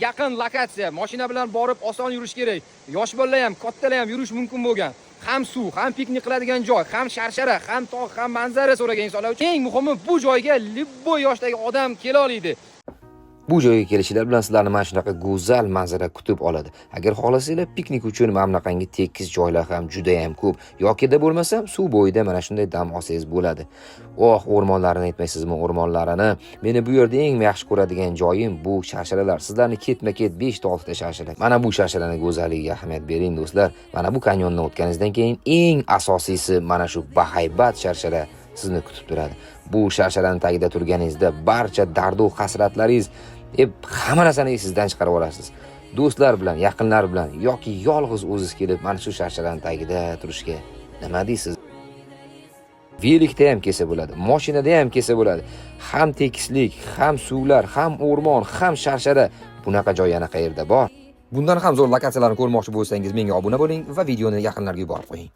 Yaqin lokatsiya, mashina bilan borib oson yurish kerak. Yosh bolalar ham, kattalar ham yurish mumkin bo'lgan. Ham suv, ham piknik qiladigan joy, ham sharshara, ham tog', ham manzara so'ragan insonlar uchun eng muhimi bu joyga libbo yoshdagi odam kela oladi. Bu joyga kelishinglar bilan sizlarni mana shunaqa go'zal manzara kutib oladi. Agar xohlasanglar piknik uchun mana bunaqangi tekis joylar ham juda ham ko'p. Yokida bo'lmasam suv bo'yida mana shunday dam olsangiz bo'ladi. O'rmonlarini aytmaysizmi, o'rmonlarini. Meni bu yerda eng yaxshi ko'radigan joyim bu sharsharalar. Sizlarni ketma-ket 5 ta 6 ta sharshara. Mana bu sharsharaning go'zalligiga ahamiyat bering do'stlar. Mana bu kanyondan o'tganingizdan keyin eng asosiysi mana shu bahaybat sharshara sizni kutib turadi. Bu sharsharaning tagida turganingizda barcha dardu hasratlaringiz hamma narsani sizdan chiqarib olasiz. Do'stlar bilan, yaqinlar bilan yoki yolg'iz o'zingiz kelib mana shu sharsharaning tagida turishga nima deysiz? Velikda ham kelsa bo'ladi, mashinada ham kelsa bo'ladi. Ham tekislik, ham suvlar, ham o'rmon, ham sharshara. Bunaqa joy yana qayerda bor? Bundan ham zo'r lokatsiyalarni ko'rmoqchi bo'lsangiz menga obuna bo'ling va videoni yaqinlarga yuborib qo'ying.